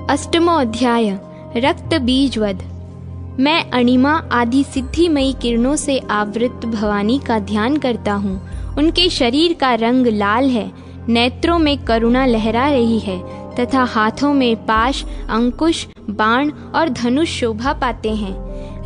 अष्टमो अध्याय रक्त बीजवध। मैं अणिमा आदि सिद्धिमयी किरणों से आवृत भवानी का ध्यान करता हूँ। उनके शरीर का रंग लाल है, नेत्रों में करुणा लहरा रही है तथा हाथों में पाश, अंकुश, बाण और धनुष शोभा पाते हैं।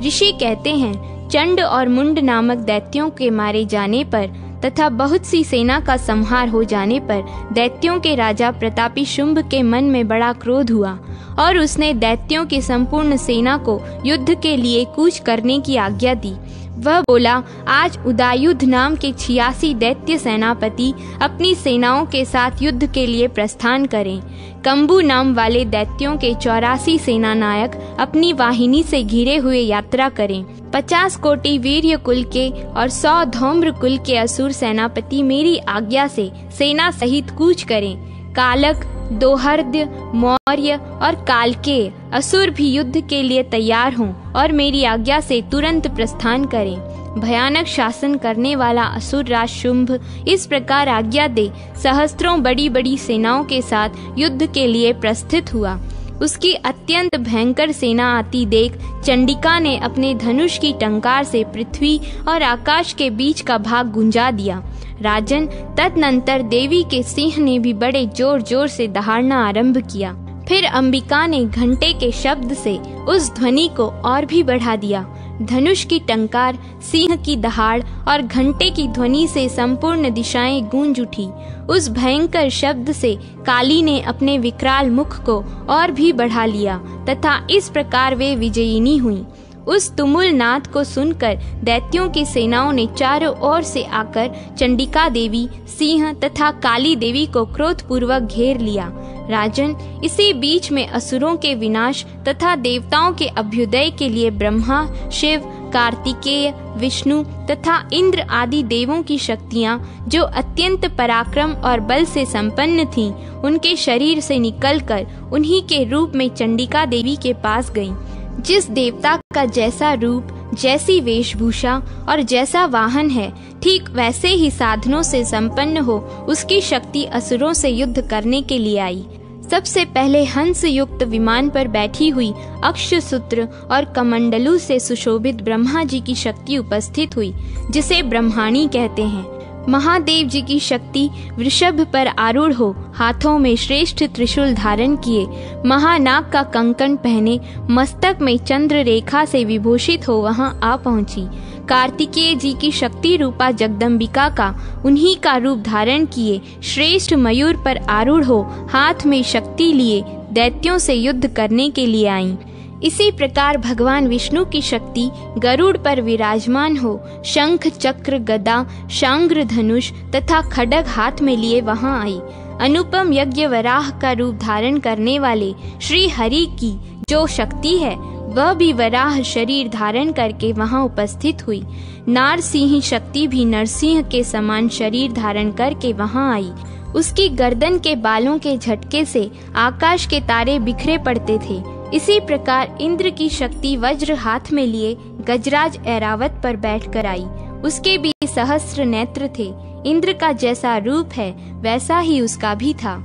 ऋषि कहते हैं, चंड और मुंड नामक दैत्यों के मारे जाने पर तथा बहुत सी सेना का संहार हो जाने पर दैत्यों के राजा प्रतापी शुंभ के मन में बड़ा क्रोध हुआ और उसने दैत्यों की संपूर्ण सेना को युद्ध के लिए कूच करने की आज्ञा दी। वह बोला, आज उदायुध नाम के 86 दैत्य सेनापति अपनी सेनाओं के साथ युद्ध के लिए प्रस्थान करें। कंबू नाम वाले दैत्यों के 84 सेना नायक अपनी वाहिनी से घिरे हुए यात्रा करें। 50 कोटि वीर्य कुल के और 100 धौम्र कुल के असुर सेनापति मेरी आज्ञा से सेना सहित कूच करें। कालक, दोहर्द्य, मौर्य और कालकेय असुर भी युद्ध के लिए तैयार हों और मेरी आज्ञा से तुरंत प्रस्थान करें। भयानक शासन करने वाला असुर राज शुंभ इस प्रकार आज्ञा दे सहस्त्रों बड़ी बड़ी सेनाओं के साथ युद्ध के लिए प्रस्थित हुआ। उसकी अत्यंत भयंकर सेना आती देख चंडिका ने अपने धनुष की टंकार से पृथ्वी और आकाश के बीच का भाग गुंजा दिया। राजन, तदनंतर देवी के सिंह ने भी बड़े जोर जोर से दहाड़ना आरंभ किया। फिर अंबिका ने घंटे के शब्द से उस ध्वनि को और भी बढ़ा दिया। धनुष की टंकार, सिंह की दहाड़ और घंटे की ध्वनि से संपूर्ण दिशाएं गूंज उठी। उस भयंकर शब्द से काली ने अपने विकराल मुख को और भी बढ़ा लिया तथा इस प्रकार वे विजयिनी हुईं। उस तुमुल नाद को सुनकर दैत्यों की सेनाओं ने चारों ओर से आकर चंडिका देवी, सिंह तथा काली देवी को क्रोधपूर्वक घेर लिया। राजन, इसी बीच में असुरों के विनाश तथा देवताओं के अभ्युदय के लिए ब्रह्मा, शिव, कार्तिकेय, विष्णु तथा इंद्र आदि देवों की शक्तियां, जो अत्यंत पराक्रम और बल से संपन्न थीं, उनके शरीर से निकलकर उन्हीं के रूप में चंडिका देवी के पास गईं। जिस देवता का जैसा रूप, जैसी वेशभूषा और जैसा वाहन है, ठीक वैसे ही साधनों से संपन्न हो उसकी शक्ति असुरों से युद्ध करने के लिए आई। सबसे पहले हंस युक्त विमान पर बैठी हुई अक्षसूत्र और कमंडलू से सुशोभित ब्रह्मा जी की शक्ति उपस्थित हुई, जिसे ब्रह्माणी कहते हैं। महादेव जी की शक्ति वृषभ पर आरूढ़ हो, हाथों में श्रेष्ठ त्रिशूल धारण किए, महानाग का कंकण पहने, मस्तक में चंद्र रेखा से विभूषित हो वहां आ पहुंची। कार्तिकेय जी की शक्ति रूपा जगदम्बिका का उन्हीं का रूप धारण किए श्रेष्ठ मयूर पर आरूढ़ हो, हाथ में शक्ति लिए दैत्यों से युद्ध करने के लिए आईं। इसी प्रकार भगवान विष्णु की शक्ति गरुड़ पर विराजमान हो, शंख, चक्र, गदा, शांग्र, धनुष तथा खड्ग हाथ में लिए वहां आई। अनुपम यज्ञ वराह का रूप धारण करने वाले श्री हरि की जो शक्ति है, वह भी वराह शरीर धारण करके वहां उपस्थित हुई। नारसिंह शक्ति भी नरसिंह के समान शरीर धारण करके वहां आई। उसकी गर्दन के बालों के झटके से आकाश के तारे बिखरे पड़ते थे। इसी प्रकार इंद्र की शक्ति वज्र हाथ में लिए गजराज ऐरावत पर बैठकर आई। उसके भी सहस्त्र नेत्र थे। इंद्र का जैसा रूप है वैसा ही उसका भी था।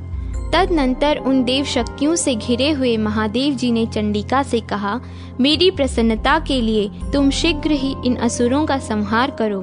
तदनंतर उन देव शक्तियों से घिरे हुए महादेव जी ने चंडिका से कहा, मेरी प्रसन्नता के लिए तुम शीघ्र ही इन असुरों का संहार करो।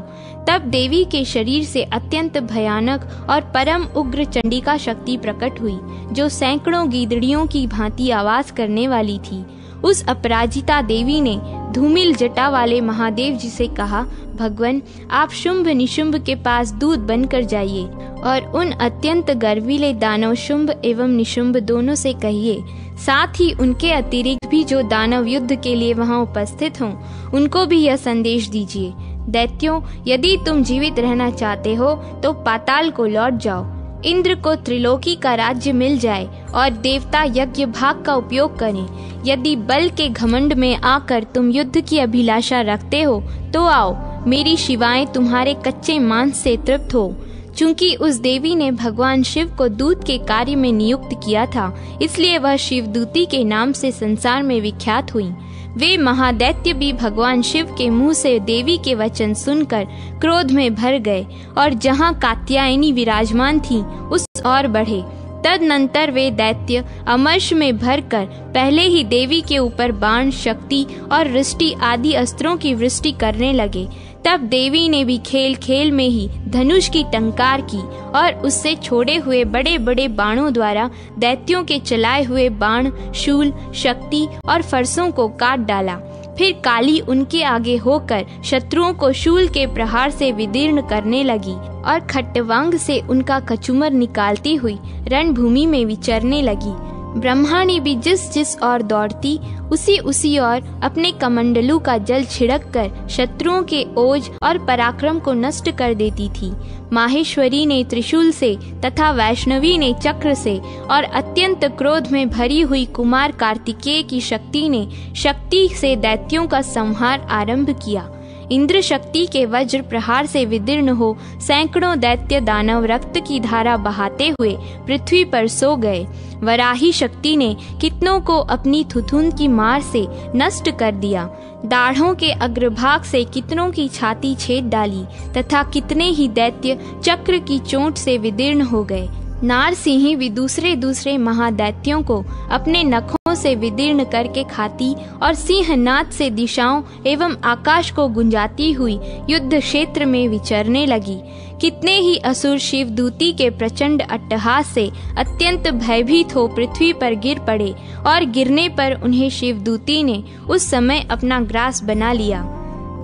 तब देवी के शरीर से अत्यंत भयानक और परम उग्र चंडिका शक्ति प्रकट हुई, जो सैकड़ों गीदड़ियों की भांति आवाज करने वाली थी। उस अपराजिता देवी ने धूमिल जटा वाले महादेव जी से कहा, भगवान, आप शुंभ निशुंभ के पास दूत बनकर जाइए और उन अत्यंत गर्वीले दानव शुंभ एवं निशुंभ दोनों से कहिए, साथ ही उनके अतिरिक्त भी जो दानव युद्ध के लिए वहां उपस्थित हों, उनको भी यह संदेश दीजिए, दैत्यों, यदि तुम जीवित रहना चाहते हो तो पाताल को लौट जाओ। इंद्र को त्रिलोकी का राज्य मिल जाए और देवता यज्ञ भाग का उपयोग करें। यदि बल के घमंड में आकर तुम युद्ध की अभिलाषा रखते हो तो आओ, मेरी शिवाएं तुम्हारे कच्चे मांस से तृप्त हो। चूंकि उस देवी ने भगवान शिव को दूत के कार्य में नियुक्त किया था, इसलिए वह शिवदूती के नाम से संसार में विख्यात हुई। वे महादैत्य भी भगवान शिव के मुंह से देवी के वचन सुनकर क्रोध में भर गए और जहां कात्यायनी विराजमान थी उस और बढ़े। तदनंतर वे दैत्य अमर्ष में भरकर पहले ही देवी के ऊपर बाण, शक्ति और वृष्टि आदि अस्त्रों की वृष्टि करने लगे। तब देवी ने भी खेल खेल में ही धनुष की टंकार की और उससे छोड़े हुए बड़े बड़े बाणों द्वारा दैत्यों के चलाए हुए बाण, शूल, शक्ति और फरसों को काट डाला। फिर काली उनके आगे होकर शत्रुओं को शूल के प्रहार से विदीर्ण करने लगी और खट्टवांग से उनका कचूमर निकालती हुई रणभूमि में विचरने लगी। ब्रह्मा ने भी जिस जिस ओर दौड़ती उसी ओर अपने कमंडलू का जल छिड़क कर शत्रुओं के ओज और पराक्रम को नष्ट कर देती थी। माहेश्वरी ने त्रिशूल से तथा वैष्णवी ने चक्र से और अत्यंत क्रोध में भरी हुई कुमार कार्तिकेय की शक्ति ने शक्ति से दैत्यों का संहार आरंभ किया। इंद्र शक्ति के वज्र प्रहार से विदीर्ण हो सैकड़ों दैत्य दानव रक्त की धारा बहाते हुए पृथ्वी पर सो गए। वराही शक्ति ने कितनों को अपनी थुथुन की मार से नष्ट कर दिया। दाढ़ों के अग्रभाग से कितनों की छाती छेद डाली तथा कितने ही दैत्य चक्र की चोट से विदीर्ण हो गए। नारसिंही भी दूसरे महादैत्यों को अपने नखों से विदीर्ण करके खाती और सिंहनाद से दिशाओं एवं आकाश को गुंजाती हुई युद्ध क्षेत्र में विचरने लगी। कितने ही असुर शिवदूती के प्रचंड अट्टहास से अत्यंत भयभीत हो पृथ्वी पर गिर पड़े और गिरने पर उन्हें शिवदूती ने उस समय अपना ग्रास बना लिया।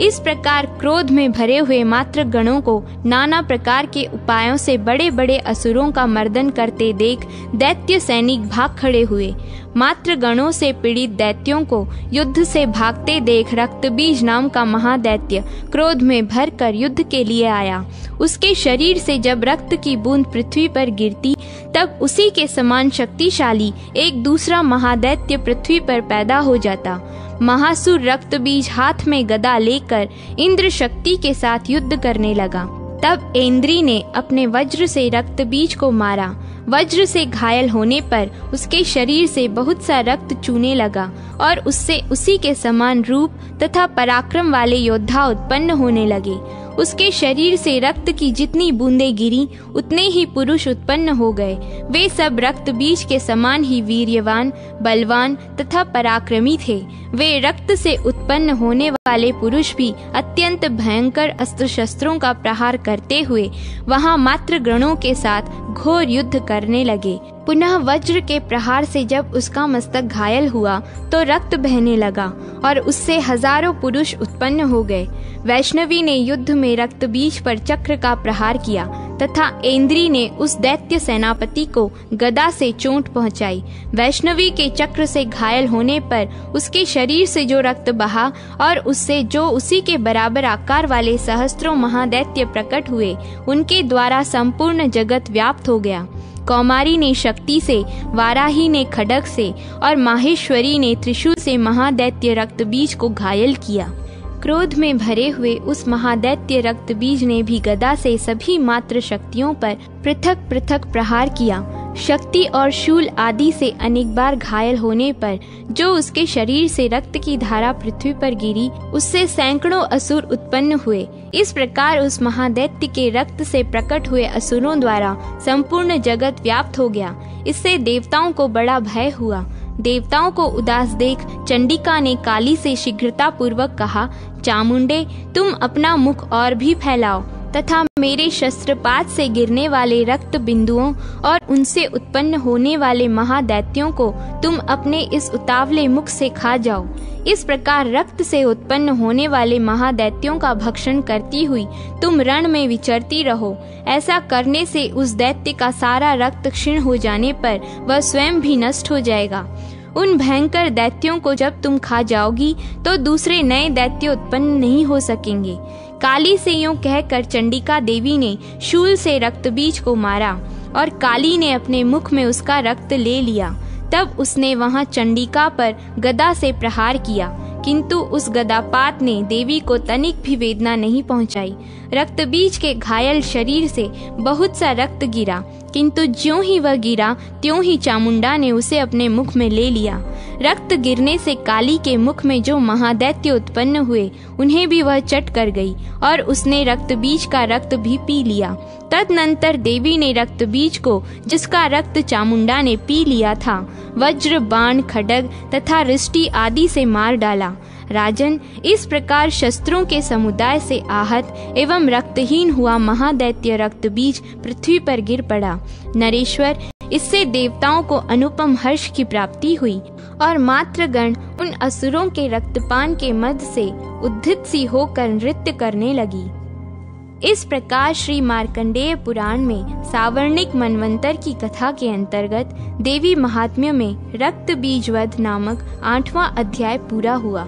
इस प्रकार क्रोध में भरे हुए मात्र गणों को नाना प्रकार के उपायों से बड़े बड़े असुरों का मर्दन करते देख दैत्य सैनिक भाग खड़े हुए। मात्र गणों से पीड़ित दैत्यों को युद्ध से भागते देख रक्तबीज नाम का महादैत्य क्रोध में भरकर युद्ध के लिए आया। उसके शरीर से जब रक्त की बूंद पृथ्वी पर गिरती तब उसी के समान शक्तिशाली एक दूसरा महादैत्य पृथ्वी पर पैदा हो जाता। महासुर रक्तबीज हाथ में गदा लेकर इंद्र शक्ति के साथ युद्ध करने लगा। तब इंद्री ने अपने वज्र से रक्तबीज को मारा। वज्र से घायल होने पर उसके शरीर से बहुत सा रक्त चूने लगा और उससे उसी के समान रूप तथा पराक्रम वाले योद्धा उत्पन्न होने लगे। उसके शरीर से रक्त की जितनी बूंदें गिरी उतने ही पुरुष उत्पन्न हो गए। वे सब रक्त बीज के समान ही वीर्यवान, बलवान तथा पराक्रमी थे। वे रक्त से उत्पन्न होने वाले पुरुष भी अत्यंत भयंकर अस्त्र शस्त्रों का प्रहार करते हुए वहां मात्र गणों के साथ घोर युद्ध करने लगे। पुनः वज्र के प्रहार से जब उसका मस्तक घायल हुआ तो रक्त बहने लगा और उससे हजारों पुरुष उत्पन्न हो गए। वैष्णवी ने युद्ध में रक्तबीज पर चक्र का प्रहार किया तथा इंद्री ने उस दैत्य सेनापति को गदा से चोट पहुंचाई। वैष्णवी के चक्र से घायल होने पर उसके शरीर से जो रक्त बहा और उससे जो उसी के बराबर आकार वाले सहस्त्रों महादैत्य प्रकट हुए, उनके द्वारा संपूर्ण जगत व्याप्त हो गया। कौमारी ने शक्ति से, वाराही ने खड्ग से और माहेश्वरी ने त्रिशूल से महादैत्य रक्तबीज को घायल किया। क्रोध में भरे हुए उस महादैत्य रक्तबीज ने भी गदा से सभी मात्र शक्तियों पर पृथक पृथक प्रहार किया। शक्ति और शूल आदि से अनेक बार घायल होने पर जो उसके शरीर से रक्त की धारा पृथ्वी पर गिरी, उससे सैकड़ों असुर उत्पन्न हुए। इस प्रकार उस महादैत्य के रक्त से प्रकट हुए असुरों द्वारा संपूर्ण जगत व्याप्त हो गया। इससे देवताओं को बड़ा भय हुआ। देवताओं को उदास देख चंडिका ने काली से शीघ्रता पूर्वक कहा, चामुंडे, तुम अपना मुख और भी फैलाओ तथा मेरे शस्त्रपात से गिरने वाले रक्त बिंदुओं और उनसे उत्पन्न होने वाले महादैत्यों को तुम अपने इस उतावले मुख से खा जाओ। इस प्रकार रक्त से उत्पन्न होने वाले महादैत्यों का भक्षण करती हुई तुम रण में विचरती रहो। ऐसा करने से उस दैत्य का सारा रक्त क्षीण हो जाने पर वह स्वयं भी नष्ट हो जाएगा। उन भयंकर दैत्यों को जब तुम खा जाओगी तो दूसरे नए दैत्य उत्पन्न नहीं हो सकेंगे। काली से यूं कहकर चंडिका देवी ने शूल से रक्तबीज को मारा और काली ने अपने मुख में उसका रक्त ले लिया। तब उसने वहां चंडिका पर गदा से प्रहार किया, किंतु उस गदापात ने देवी को तनिक भी वेदना नहीं पहुंचाई। रक्तबीज के घायल शरीर से बहुत सा रक्त गिरा, किंतु ज्यों ही वह गिरा त्यों ही चामुंडा ने उसे अपने मुख में ले लिया। रक्त गिरने से काली के मुख में जो महादैत्य उत्पन्न हुए उन्हें भी वह चट कर गई और उसने रक्तबीज का रक्त भी पी लिया। तदनंतर देवी ने रक्तबीज को, जिसका रक्त चामुंडा ने पी लिया था, वज्र, बाण, खड्ग तथा रिष्टि आदि से मार डाला। राजन, इस प्रकार शस्त्रों के समुदाय से आहत एवं रक्तहीन हुआ महादैत्य रक्तबीज पृथ्वी पर गिर पड़ा। नरेश्वर, इससे देवताओं को अनुपम हर्ष की प्राप्ति हुई और मात्रगण उन असुरों के रक्तपान के मद से उद्धित सी होकर नृत्य करने लगी। इस प्रकार श्री मार्कंडेय पुराण में सावर्णिक मनवंतर की कथा के अंतर्गत देवी महात्म्य में रक्त बीज वध नामक 8वां अध्याय पूरा हुआ।